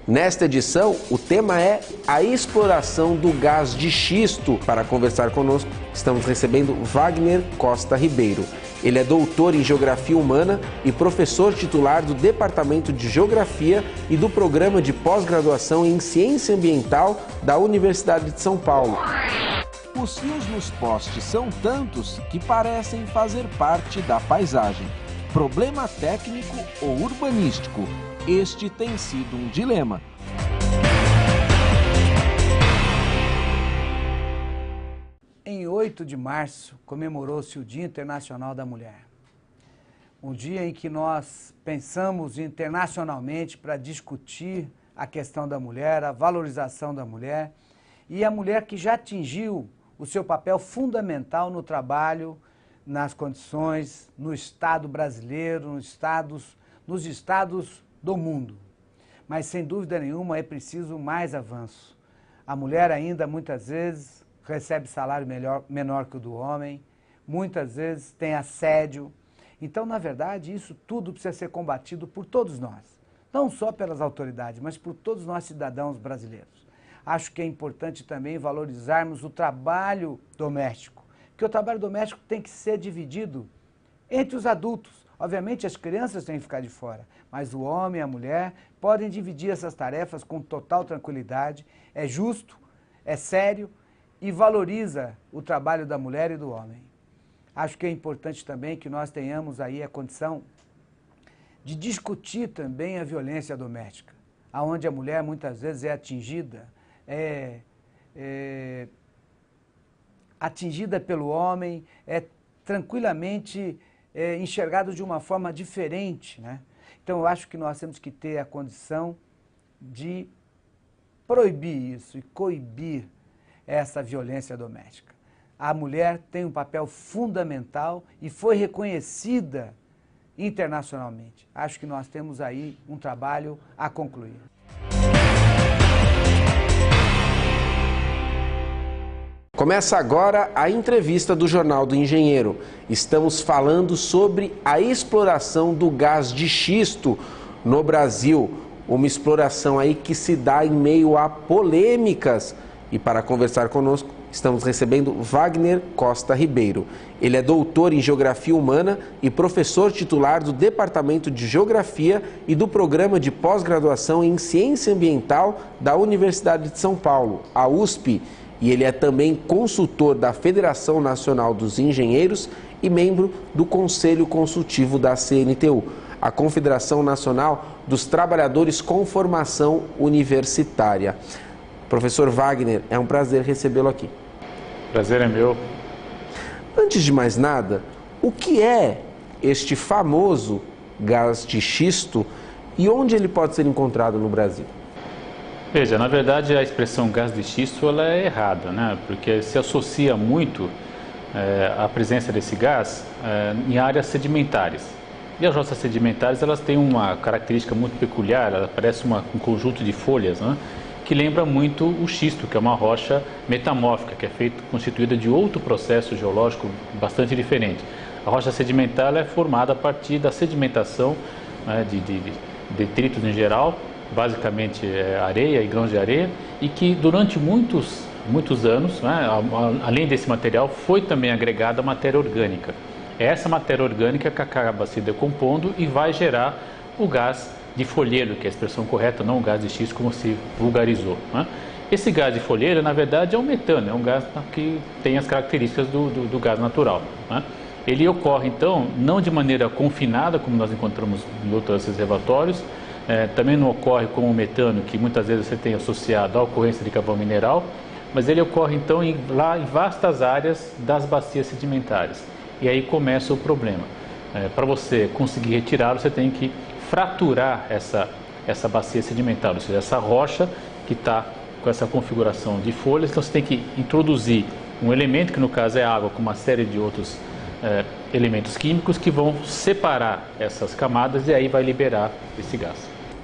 Nesta edição, o tema é a exploração do gás de xisto. Para conversar conosco, estamos recebendo Wagner Costa Ribeiro. Ele é doutor em Geografia Humana e professor titular do Departamento de Geografia e do Programa de Pós-Graduação em Ciência Ambiental da Universidade de São Paulo. Os fios nos postes são tantos que parecem fazer parte da paisagem. Problema técnico ou urbanístico? Este tem sido um dilema. Em 8 de março, comemorou-se o Dia Internacional da Mulher. Um dia em que nós pensamos internacionalmente para discutir a questão da mulher, a valorização da mulher e a mulher que já atingiu o seu papel fundamental no trabalho, nas condições, no Estado brasileiro, nos estados do mundo. Mas, sem dúvida nenhuma, é preciso mais avanço. A mulher ainda, muitas vezes, recebe salário menor que o do homem, muitas vezes tem assédio. Então, na verdade, isso tudo precisa ser combatido por todos nós. Não só pelas autoridades, mas por todos nós cidadãos brasileiros. Acho que é importante também valorizarmos o trabalho doméstico, porque o trabalho doméstico tem que ser dividido entre os adultos. Obviamente, as crianças têm que ficar de fora, mas o homem e a mulher podem dividir essas tarefas com total tranquilidade. É justo, é sério e valoriza o trabalho da mulher e do homem. Acho que é importante também que nós tenhamos aí a condição de discutir também a violência doméstica, onde a mulher muitas vezes é atingida pelo homem, é tranquilamente enxergado de uma forma diferente, né? Então, eu acho que nós temos que ter a condição de proibir isso e coibir essa violência doméstica. A mulher tem um papel fundamental e foi reconhecida internacionalmente. Acho que nós temos aí um trabalho a concluir. Começa agora a entrevista do Jornal do Engenheiro. Estamos falando sobre a exploração do gás de xisto no Brasil. Uma exploração aí que se dá em meio a polêmicas. E para conversar conosco, estamos recebendo Wagner Costa Ribeiro. Ele é doutor em Geografia Humana e professor titular do Departamento de Geografia e do Programa de Pós-Graduação em Ciência Ambiental da Universidade de São Paulo, a USP. E ele é também consultor da Federação Nacional dos Engenheiros e membro do Conselho Consultivo da CNTU, a Confederação Nacional dos Trabalhadores com Formação Universitária. Professor Wagner, é um prazer recebê-lo aqui. Prazer é meu. Antes de mais nada, o que é este famoso gás de xisto e onde ele pode ser encontrado no Brasil? Veja, na verdade a expressão gás de xisto ela é errada, né? Porque se associa muito a presença desse gás em áreas sedimentares. E as rochas sedimentares elas têm uma característica muito peculiar, ela parece um conjunto de folhas, né? Que lembra muito o xisto, que é uma rocha metamórfica, que é constituída de outro processo geológico bastante diferente. A rocha sedimentar ela é formada a partir da sedimentação, né, de detritos em geral, basicamente areia e grãos de areia, e que durante muitos anos, né, além desse material, foi também agregada matéria orgânica. É essa matéria orgânica que acaba se decompondo e vai gerar o gás de folheiro, que é a expressão correta, não o gás de xisto como se vulgarizou, né? Esse gás de folheiro, na verdade, é um metano, é um gás que tem as características do gás natural, né? Ele ocorre, então, não de maneira confinada, como nós encontramos em outros reservatórios, também não ocorre como o metano, que muitas vezes você tem associado à ocorrência de carvão mineral, mas ele ocorre então lá em vastas áreas das bacias sedimentares. E aí começa o problema. Para você conseguir retirá-lo, você tem que fraturar essa bacia sedimentar, ou seja, essa rocha que está com essa configuração de folhas. Então você tem que introduzir um elemento, que no caso é água, com uma série de outros elementos químicos que vão separar essas camadas e aí vai liberar esse gás.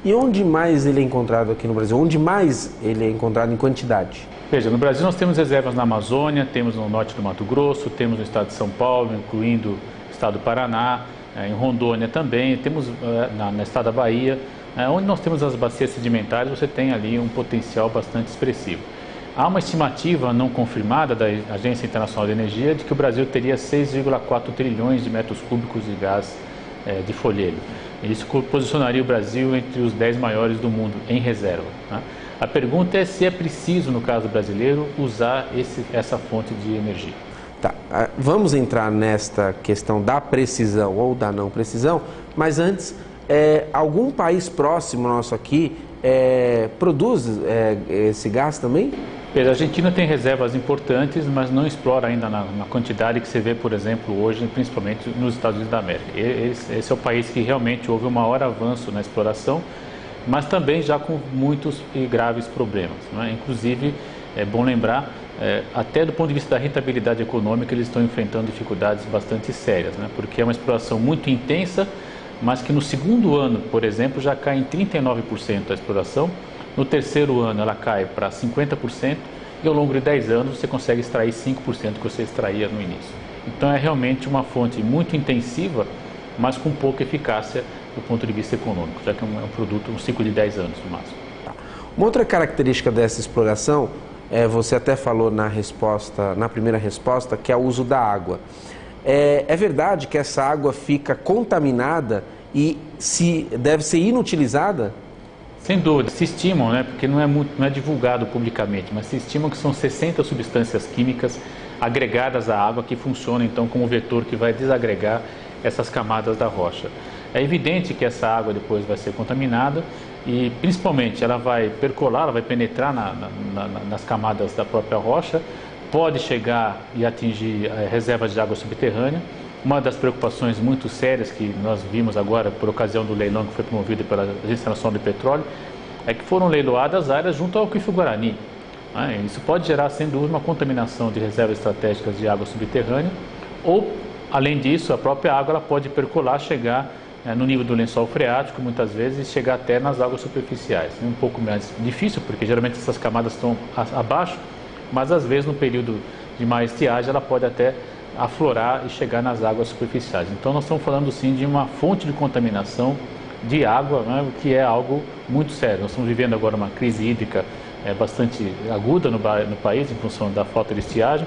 E onde mais ele é encontrado aqui no Brasil? Onde mais ele é encontrado em quantidade? Veja, no Brasil nós temos reservas na Amazônia, temos no norte do Mato Grosso, temos no estado de São Paulo, incluindo o estado do Paraná, em Rondônia também, temos no estado da Bahia, Onde nós temos as bacias sedimentares, você tem ali um potencial bastante expressivo. Há uma estimativa não confirmada da Agência Internacional de Energia de que o Brasil teria 6,4 trilhões de metros cúbicos de gás de folheiro. Isso posicionaria o Brasil entre os 10 maiores do mundo em reserva. A pergunta é se é preciso, no caso brasileiro, usar essa fonte de energia. Tá. Vamos entrar nesta questão da precisão ou da não precisão, mas antes, algum país próximo nosso aqui produz esse gás também? A Argentina tem reservas importantes, mas não explora ainda na quantidade que você vê, por exemplo, hoje, principalmente nos Estados Unidos da América. Esse é o país que realmente houve um maior avanço na exploração, mas também já com muitos e graves problemas, né? Inclusive, é bom lembrar, até do ponto de vista da rentabilidade econômica, eles estão enfrentando dificuldades bastante sérias, né? Porque é uma exploração muito intensa, mas que no segundo ano, por exemplo, já cai em 39% a exploração. No terceiro ano ela cai para 50% e ao longo de 10 anos você consegue extrair 5% que você extraía no início. Então é realmente uma fonte muito intensiva, mas com pouca eficácia do ponto de vista econômico, já que é um produto, um ciclo de 10 anos no máximo. Uma outra característica dessa exploração, você até falou na primeira resposta, que é o uso da água. É verdade que essa água fica contaminada e deve ser inutilizada? Sem dúvida, se estimam, né, porque não é divulgado publicamente, mas se estimam que são 60 substâncias químicas agregadas à água que funcionam então como vetor que vai desagregar essas camadas da rocha. É evidente que essa água depois vai ser contaminada e principalmente ela vai percolar, ela vai penetrar nas camadas da própria rocha, pode chegar e atingir reservas de água subterrânea. Uma das preocupações muito sérias que nós vimos agora por ocasião do leilão que foi promovido pela Agência Nacional de Petróleo é que foram leiloadas áreas junto ao Aquífero Guarani. Isso pode gerar, sem dúvida, uma contaminação de reservas estratégicas de água subterrânea ou, além disso, a própria água ela pode percolar, chegar no nível do lençol freático, muitas vezes, chegar até nas águas superficiais. É um pouco mais difícil, porque geralmente essas camadas estão abaixo, mas às vezes no período de mais estiagem ela pode até aflorar e chegar nas águas superficiais. Então nós estamos falando sim de uma fonte de contaminação de água, né, que é algo muito sério. Nós estamos vivendo agora uma crise hídrica bastante aguda no país em função da falta de estiagem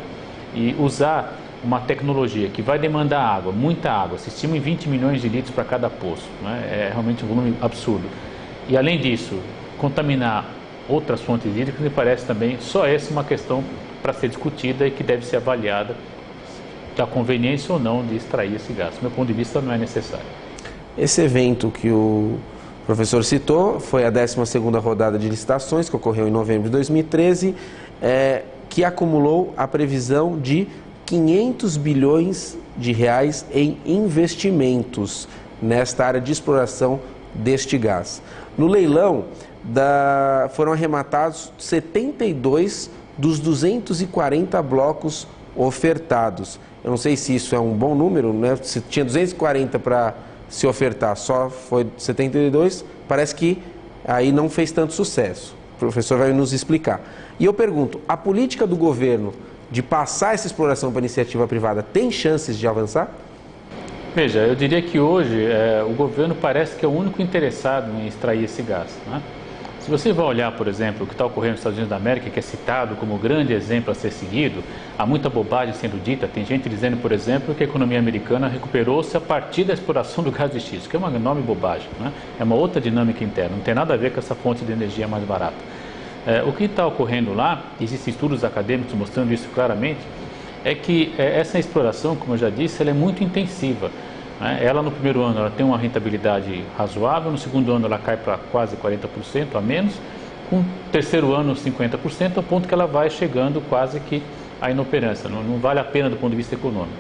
e usar uma tecnologia que vai demandar água, muita água, se estima em 20 milhões de litros para cada poço, né, é realmente um volume absurdo. E além disso, contaminar outras fontes hídricas me parece também só essa uma questão para ser discutida e que deve ser avaliada da conveniência ou não de extrair esse gás. Do meu ponto de vista, não é necessário. Esse evento que o professor citou foi a 12ª rodada de licitações, que ocorreu em novembro de 2013, que acumulou a previsão de 500 bilhões de reais em investimentos nesta área de exploração deste gás. No leilão, foram arrematados 72 dos 240 blocos ofertados. Eu não sei se isso é um bom número, né? Se tinha 240 para se ofertar, só foi 72, parece que aí não fez tanto sucesso. O professor vai nos explicar. E eu pergunto, a política do governo de passar essa exploração para a iniciativa privada tem chances de avançar? Veja, eu diria que hoje o governo parece que é o único interessado em extrair esse gás, né? Se você vai olhar, por exemplo, o que está ocorrendo nos Estados Unidos da América, que é citado como grande exemplo a ser seguido, há muita bobagem sendo dita. Tem gente dizendo, por exemplo, que a economia americana recuperou-se a partir da exploração do gás de xisto, que é uma enorme bobagem, né? É uma outra dinâmica interna, não tem nada a ver com essa fonte de energia mais barata. O que está ocorrendo lá, existem estudos acadêmicos mostrando isso claramente, é que essa exploração, como eu já disse, ela é muito intensiva. Ela no primeiro ano ela tem uma rentabilidade razoável, no segundo ano ela cai para quase 40% a menos, com o terceiro ano 50%, ao ponto que ela vai chegando quase que à inoperância, não vale a pena do ponto de vista econômico.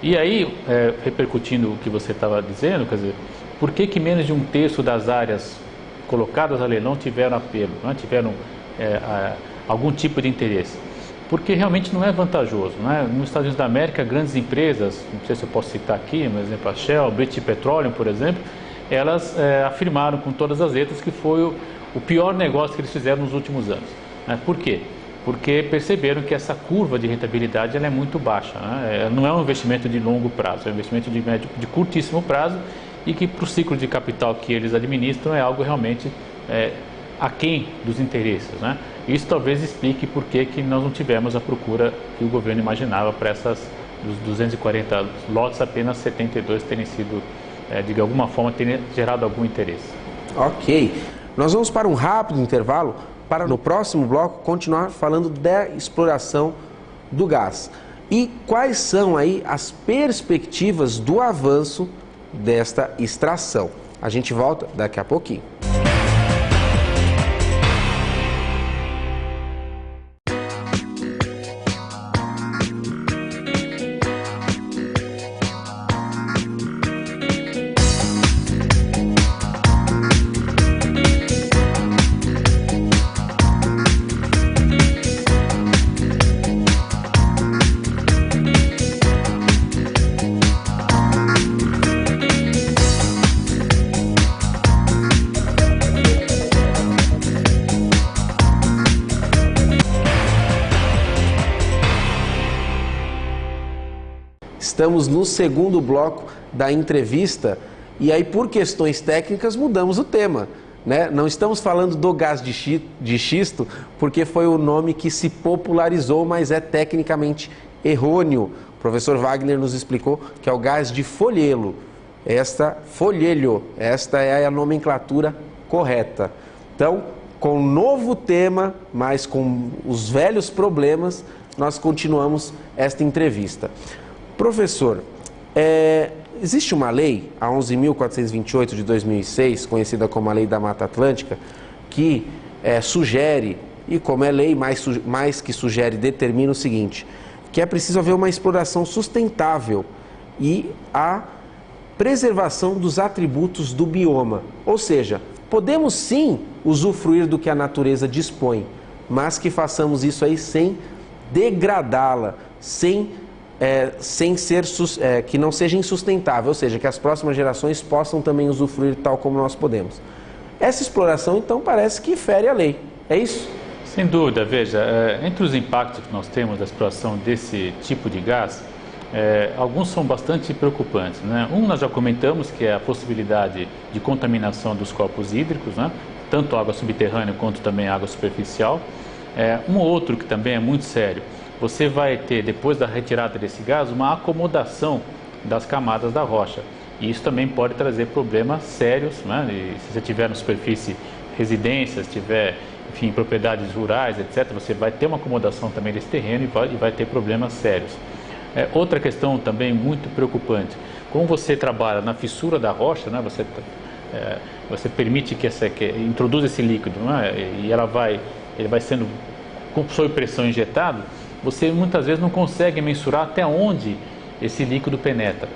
E aí, repercutindo o que você estava dizendo, quer dizer, por que menos de um terço das áreas colocadas a leilão tiveram apelo, né? Tiveram algum tipo de interesse? Porque realmente não é vantajoso, né? Nos Estados Unidos da América, grandes empresas, não sei se eu posso citar aqui, por exemplo, a Shell, a British Petroleum, por exemplo, elas afirmaram com todas as letras que foi o pior negócio que eles fizeram nos últimos anos. Por quê? Porque perceberam que essa curva de rentabilidade ela é muito baixa, né? Não é um investimento de longo prazo, é um investimento de curtíssimo prazo e que para o ciclo de capital que eles administram é algo realmente aquém dos interesses, né? Isso talvez explique por que nós não tivemos a procura que o governo imaginava para dos 240 lotes, apenas 72 terem sido, de alguma forma, terem gerado algum interesse. Ok. Nós vamos para um rápido intervalo para no próximo bloco continuar falando da exploração do gás. E quais são aí as perspectivas do avanço desta extração? A gente volta daqui a pouquinho. Estamos no segundo bloco da entrevista e aí, por questões técnicas, mudamos o tema, né? Não estamos falando do gás de xisto porque foi o nome que se popularizou, mas é tecnicamente errôneo. O professor Wagner nos explicou que é o gás de folhelo. Folhelho, esta é a nomenclatura correta. Então, com um novo tema, mas com os velhos problemas, nós continuamos esta entrevista. Professor, existe uma lei, a 11.428 de 2006, conhecida como a Lei da Mata Atlântica, que sugere, e como é lei, mais que sugere, determina o seguinte, que é preciso haver uma exploração sustentável e a preservação dos atributos do bioma. Ou seja, podemos sim usufruir do que a natureza dispõe, mas que façamos isso aí sem degradá-la, que não seja insustentável, ou seja, que as próximas gerações possam também usufruir tal como nós podemos. Essa exploração, então, parece que fere a lei, é isso? Sem dúvida, veja, entre os impactos que nós temos da exploração desse tipo de gás, alguns são bastante preocupantes, né? Nós já comentamos, que é a possibilidade de contaminação dos corpos hídricos, né? Tanto água subterrânea quanto também água superficial. Outro que também é muito sério, você vai ter, depois da retirada desse gás, uma acomodação das camadas da rocha. E isso também pode trazer problemas sérios, né? E se você tiver na superfície residências, tiver, enfim, propriedades rurais, etc., você vai ter uma acomodação também desse terreno e vai ter problemas sérios. Outra questão também muito preocupante, como você trabalha na fissura da rocha, né? Você permite que introduz esse líquido, né? E ele vai sendo sob pressão injetado, você muitas vezes não consegue mensurar até onde esse líquido penetra.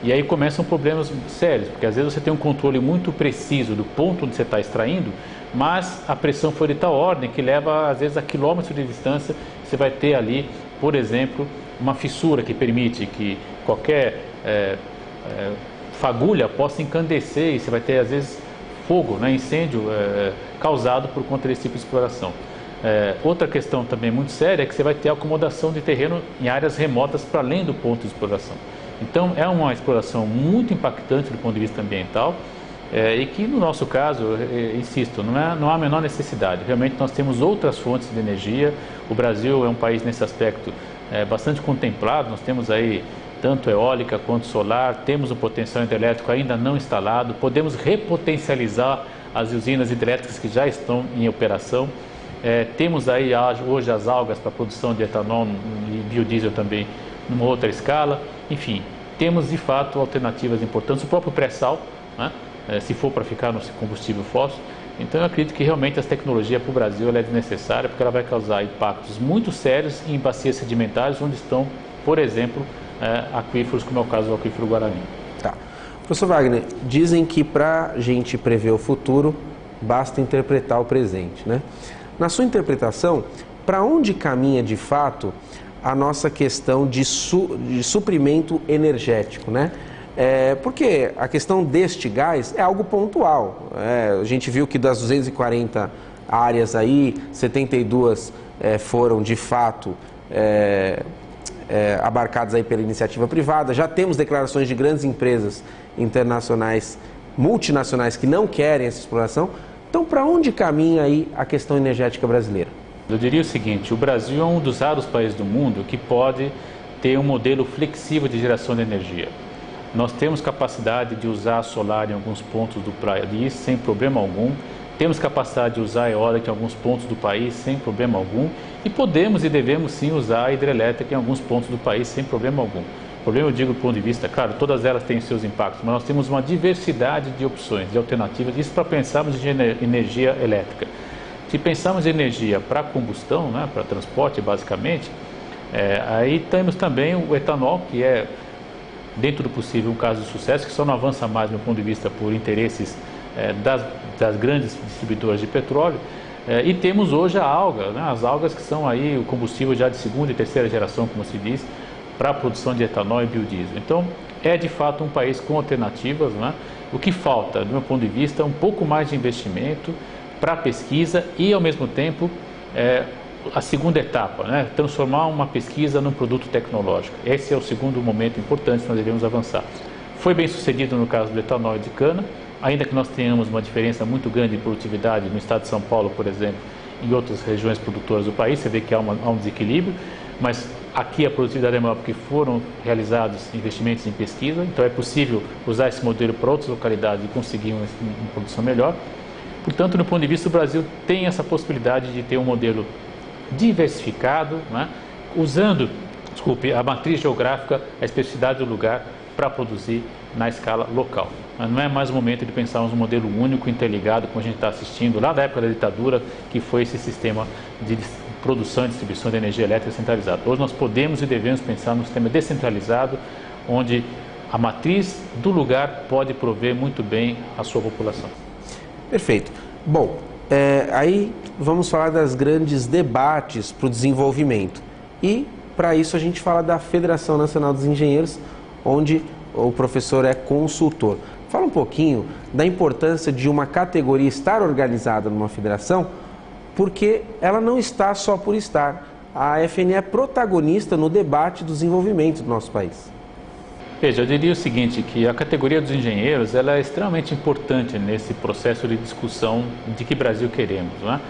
E aí começam problemas sérios, porque às vezes você tem um controle muito preciso do ponto onde você está extraindo, mas a pressão foi de tal ordem que leva às vezes a quilômetros de distância. Você vai ter ali, por exemplo, uma fissura que permite que qualquer fagulha possa encandecer, e você vai ter às vezes fogo, né, incêndio causado por conta desse tipo de exploração. Outra questão também muito séria é que você vai ter acomodação de terreno em áreas remotas para além do ponto de exploração. Então é uma exploração muito impactante do ponto de vista ambiental e que no nosso caso, insisto, não há a menor necessidade. Realmente nós temos outras fontes de energia. O Brasil é um país nesse aspecto bastante contemplado. Nós temos aí tanto eólica quanto solar, temos um potencial hidrelétrico ainda não instalado, podemos repotencializar as usinas hidrelétricas que já estão em operação. Temos aí hoje as algas para a produção de etanol e biodiesel também numa outra escala. Enfim, temos de fato alternativas importantes, o próprio pré-sal, né? Se for para ficar no combustível fóssil. Então eu acredito que realmente essa tecnologia para o Brasil é desnecessária, porque ela vai causar impactos muito sérios em bacias sedimentares onde estão, por exemplo, aquíferos, como é o caso do aquífero Guarani. Tá. Professor Wagner, dizem que para a gente prever o futuro, basta interpretar o presente, né? Na sua interpretação, para onde caminha de fato a nossa questão de suprimento energético, né? Porque a questão deste gás é algo pontual. A gente viu que das 240 áreas aí, 72 foram de fato abarcadas aí pela iniciativa privada. Já temos declarações de grandes empresas internacionais, multinacionais, que não querem essa exploração. Então, para onde caminha aí a questão energética brasileira? Eu diria o seguinte: o Brasil é um dos raros países do mundo que pode ter um modelo flexível de geração de energia. Nós temos capacidade de usar solar em alguns pontos do país sem problema algum. Temos capacidade de usar eólica em alguns pontos do país sem problema algum. E podemos e devemos sim usar a hidrelétrica em alguns pontos do país sem problema algum. Problema, eu digo do ponto de vista, claro, todas elas têm seus impactos, mas nós temos uma diversidade de opções, de alternativas, isso para pensarmos em energia elétrica. Se pensarmos em energia para combustão, né, para transporte basicamente, aí temos também o etanol, que é, dentro do possível, um caso de sucesso, que só não avança mais do ponto de vista por interesses das grandes distribuidoras de petróleo. E temos hoje a alga, né, as algas que são aí o combustível já de segunda e terceira geração, como se diz, para a produção de etanol e biodiesel. Então, é de fato um país com alternativas, né? O que falta, do meu ponto de vista, é um pouco mais de investimento para a pesquisa e, ao mesmo tempo, a segunda etapa, né? Transformar uma pesquisa num produto tecnológico. Esse é o segundo momento importante que nós devemos avançar. Foi bem sucedido no caso do etanol e de cana, ainda que nós tenhamos uma diferença muito grande de produtividade no estado de São Paulo, por exemplo, em outras regiões produtoras do país, você vê que há um desequilíbrio, mas aqui a produtividade é maior porque foram realizados investimentos em pesquisa, então é possível usar esse modelo para outras localidades e conseguir uma produção melhor. Portanto, do ponto de vista do Brasil, tem essa possibilidade de ter um modelo diversificado, né, usando, a matriz geográfica, a especificidade do lugar para produzir na escala local. Mas não é mais o momento de pensarmos um modelo único, interligado, como a gente está assistindo lá da época da ditadura, que foi esse sistema de produção e distribuição de energia elétrica centralizada. Hoje nós podemos e devemos pensar num sistema descentralizado, onde a matriz do lugar pode prover muito bem a sua população. Perfeito. Bom, aí vamos falar das grandes debates para o desenvolvimento. E, para isso, a gente fala da Federação Nacional dos Engenheiros, onde o professor é consultor. Fala um pouquinho da importância de uma categoria estar organizada numa federação, porque ela não está só por estar. A FNE é protagonista no debate do desenvolvimento do nosso país. Veja, eu diria o seguinte, que a categoria dos engenheiros ela é extremamente importante nesse processo de discussão de que Brasil queremos, né?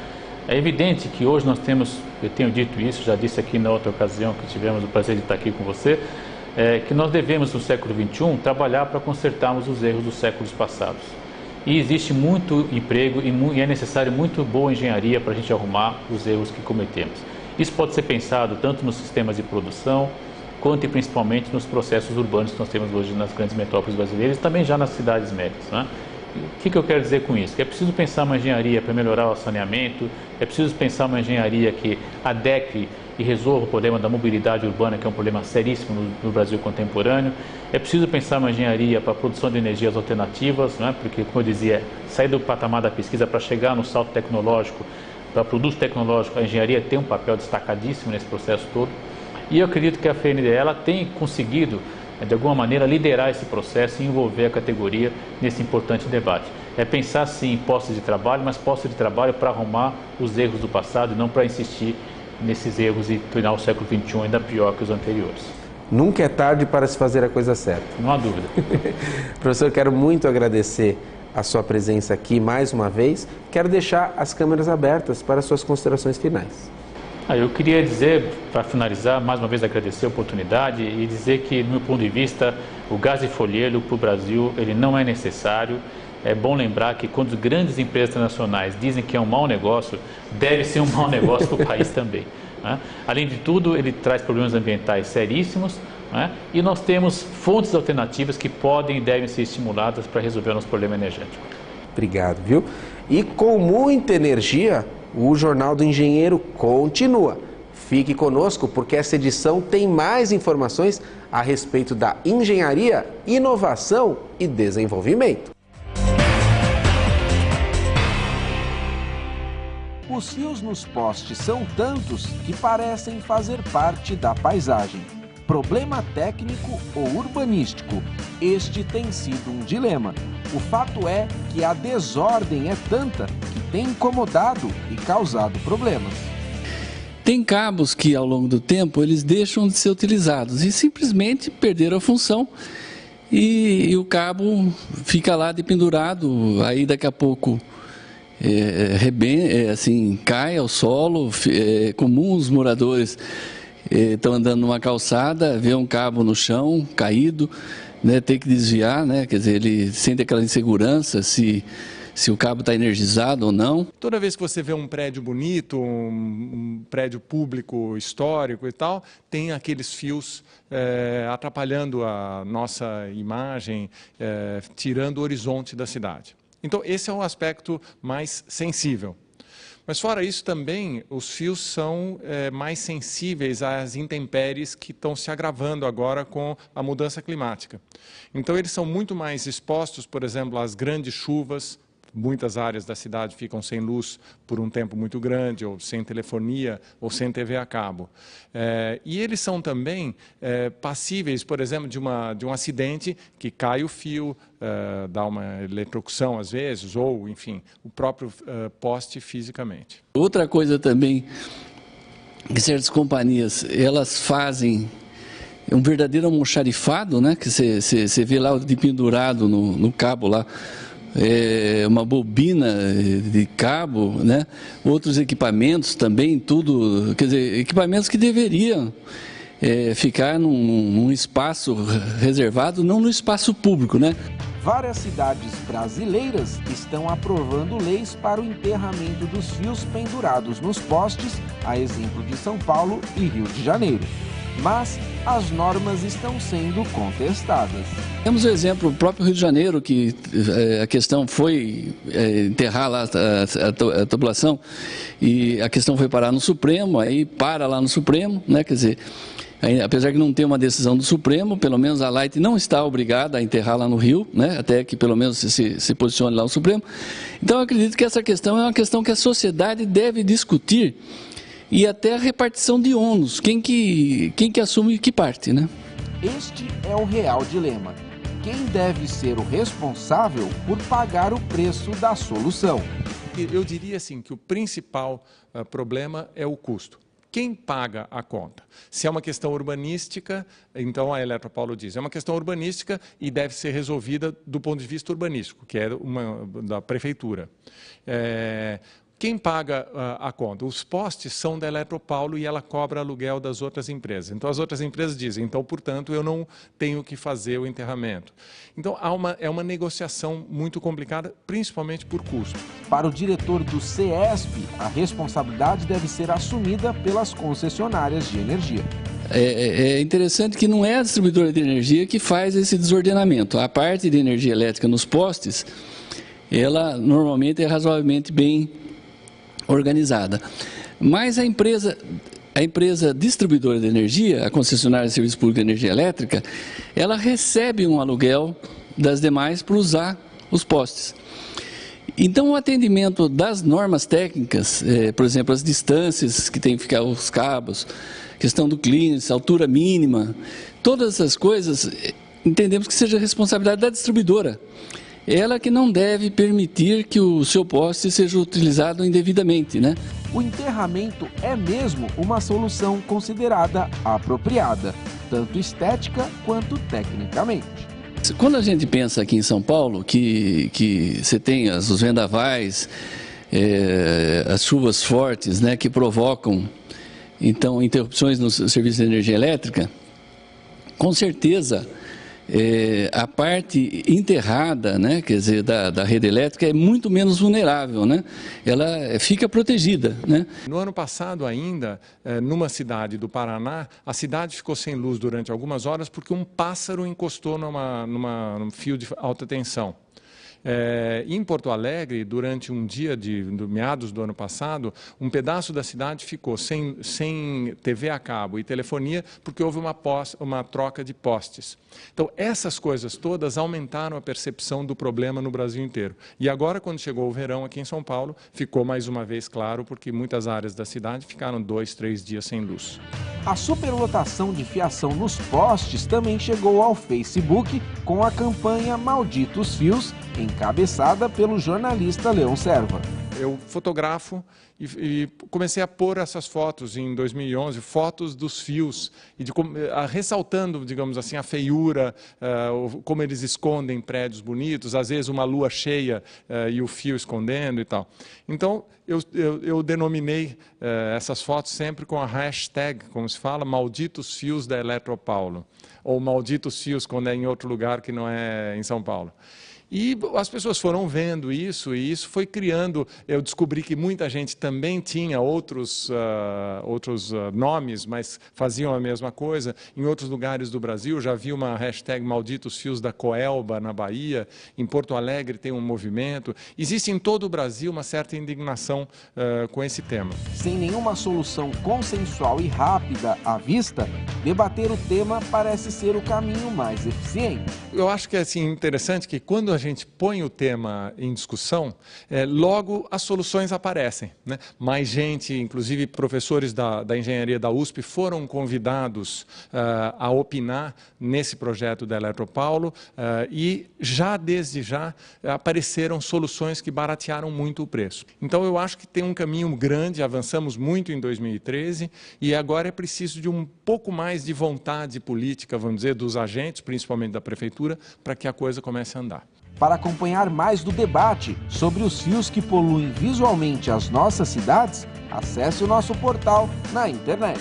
É evidente que hoje nós temos, eu tenho dito isso, já disse aqui na outra ocasião que tivemos o prazer de estar aqui com você, que nós devemos no século XXI trabalhar para consertarmos os erros dos séculos passados. E existe muito emprego e é necessário muito boa engenharia para a gente arrumar os erros que cometemos. Isso pode ser pensado tanto nos sistemas de produção, quanto e principalmente nos processos urbanos que nós temos hoje nas grandes metrópoles brasileiras e também já nas cidades médias, né? O que eu quero dizer com isso? Que é preciso pensar uma engenharia para melhorar o saneamento, é preciso pensar uma engenharia que adeque e resolva o problema da mobilidade urbana, que é um problema seríssimo no Brasil contemporâneo. É preciso pensar uma engenharia para a produção de energias alternativas, né? Porque, como eu dizia, sair do patamar da pesquisa para chegar no salto tecnológico, para produto tecnológico, a engenharia tem um papel destacadíssimo nesse processo todo. E eu acredito que a FNDE ela tem conseguido, de alguma maneira, liderar esse processo e envolver a categoria nesse importante debate. É pensar, sim, em postos de trabalho, mas postos de trabalho para arrumar os erros do passado e não para insistir nesses erros e tornar o século XXI ainda pior que os anteriores. Nunca é tarde para se fazer a coisa certa. Não há dúvida. Professor, quero muito agradecer a sua presença aqui mais uma vez. Quero deixar as câmeras abertas para suas considerações finais. Eu queria dizer, para finalizar, mais uma vez agradecer a oportunidade e dizer que, do meu ponto de vista, o gás de folheiro para o Brasil ele não é necessário. É bom lembrar que quando grandes empresas internacionais dizem que é um mau negócio, deve ser um mau negócio para o país também, né? Além de tudo, ele traz problemas ambientais seríssimos, né? E nós temos fontes alternativas que podem e devem ser estimuladas para resolver o nosso problema energético. Obrigado, viu? E com muita energia, o Jornal do Engenheiro continua. Fique conosco porque essa edição tem mais informações a respeito da engenharia, inovação e desenvolvimento. Os fios nos postes são tantos que parecem fazer parte da paisagem. Problema técnico ou urbanístico? Este tem sido um dilema. O fato é que a desordem é tanta que tem incomodado e causado problemas. Tem cabos que, ao longo do tempo, eles deixam de ser utilizados e simplesmente perderam a função e o cabo fica lá dependurado, aí daqui a pouco assim, cai ao solo. É comum os moradores estão andando numa calçada, vê um cabo no chão, caído, né, ter que desviar, né, quer dizer, ele sente aquela insegurança se o cabo está energizado ou não. Toda vez que você vê um prédio bonito, um prédio público histórico e tal, tem aqueles fios atrapalhando a nossa imagem, tirando o horizonte da cidade. Então, esse é um aspecto mais sensível. Mas, fora isso, também, os fios são mais sensíveis às intempéries que estão se agravando agora com a mudança climática. Então, eles são muito mais expostos, por exemplo, às grandes chuvas. Muitas áreas da cidade ficam sem luz por um tempo muito grande, ou sem telefonia, ou sem TV a cabo. E eles são também passíveis, por exemplo, de um acidente que cai o fio, dá uma eletrocução às vezes, ou, enfim, o próprio poste fisicamente. Outra coisa também, que certas companhias, elas fazem um verdadeiro almoxarifado, né? Que você vê lá de pendurado no cabo lá, uma bobina de cabo, né? Outros equipamentos também, tudo, quer dizer, equipamentos que deveriam ficar num espaço reservado, não no espaço público, né? Várias cidades brasileiras estão aprovando leis para o enterramento dos fios pendurados nos postes, a exemplo de São Paulo e Rio de Janeiro. Mas as normas estão sendo contestadas. Temos o exemplo, o próprio Rio de Janeiro, que a questão foi enterrar lá a tubulação e a questão foi parar no Supremo, aí para lá no Supremo, né? Quer dizer, apesar de não ter uma decisão do Supremo, pelo menos a Light não está obrigada a enterrar lá no Rio, né? Até que pelo menos se posicione lá no Supremo. Então eu acredito que essa questão é uma questão que a sociedade deve discutir. E até a repartição de ônus, quem que assume que parte, né? Este é o real dilema. Quem deve ser o responsável por pagar o preço da solução? Eu diria assim que o principal problema é o custo. Quem paga a conta? Se é uma questão urbanística, então a Eletropaulo diz, é uma questão urbanística e deve ser resolvida do ponto de vista urbanístico, que é da prefeitura. Quem paga a conta? Os postes são da Eletropaulo e ela cobra aluguel das outras empresas. Então, as outras empresas dizem, então, portanto, eu não tenho que fazer o enterramento. Então, é uma negociação muito complicada, principalmente por custo. Para o diretor do CESP, a responsabilidade deve ser assumida pelas concessionárias de energia. É interessante que não é a distribuidora de energia que faz esse desordenamento. A parte de energia elétrica nos postes, ela normalmente é razoavelmente bem organizada. Mas a empresa distribuidora de energia, a concessionária de serviço público de energia elétrica, ela recebe um aluguel das demais para usar os postes. Então, o atendimento das normas técnicas, por exemplo, as distâncias que tem que ficar os cabos, questão do clearance, altura mínima, todas essas coisas, entendemos que seja responsabilidade da distribuidora. Ela que não deve permitir que o seu poste seja utilizado indevidamente, né? O enterramento é mesmo uma solução considerada apropriada, tanto estética quanto tecnicamente. Quando a gente pensa aqui em São Paulo, que você tem os vendavais, as chuvas fortes, né, que provocam, então, interrupções no serviço de energia elétrica, com certeza, a parte enterrada, né, quer dizer, da rede elétrica é muito menos vulnerável, né? Ela fica protegida, né? No ano passado ainda, numa cidade do Paraná, a cidade ficou sem luz durante algumas horas porque um pássaro encostou num fio de alta tensão. Em Porto Alegre, durante um dia do meados do ano passado, um pedaço da cidade ficou sem TV a cabo e telefonia porque houve uma troca de postes. Então, essas coisas todas aumentaram a percepção do problema no Brasil inteiro. E agora, quando chegou o verão aqui em São Paulo, ficou mais uma vez claro porque muitas áreas da cidade ficaram 2, 3 dias sem luz. A superlotação de fiação nos postes também chegou ao Facebook com a campanha Malditos Fios, encabeçada pelo jornalista Leão Serva. eu fotografo e comecei a pôr essas fotos em 2011, fotos dos fios, e ressaltando, digamos assim, a feiura, como eles escondem prédios bonitos, às vezes uma lua cheia e o fio escondendo e tal. Então, eu denominei essas fotos sempre com a hashtag, como se fala, malditos fios da Eletropaulo, ou malditos fios quando é em outro lugar que não é em São Paulo. E as pessoas foram vendo isso, e isso foi criando. Eu descobri que muita gente também tinha outros nomes, mas faziam a mesma coisa. Em outros lugares do Brasil, já vi uma hashtag Malditos Fios da Coelba, na Bahia. Em Porto Alegre tem um movimento. Existe em todo o Brasil uma certa indignação com esse tema. Sem nenhuma solução consensual e rápida à vista, debater o tema parece ser o caminho mais eficiente. Eu acho que é assim, interessante que quando a gente põe o tema em discussão, logo as soluções aparecem, né? Mais gente, inclusive professores da engenharia da USP, foram convidados a opinar nesse projeto da Eletropaulo e desde já apareceram soluções que baratearam muito o preço. Então eu acho que tem um caminho grande, avançamos muito em 2013 e agora é preciso de um pouco mais de vontade política, vamos dizer, dos agentes, principalmente da prefeitura, para que a coisa comece a andar. Para acompanhar mais do debate sobre os fios que poluem visualmente as nossas cidades, acesse o nosso portal na internet.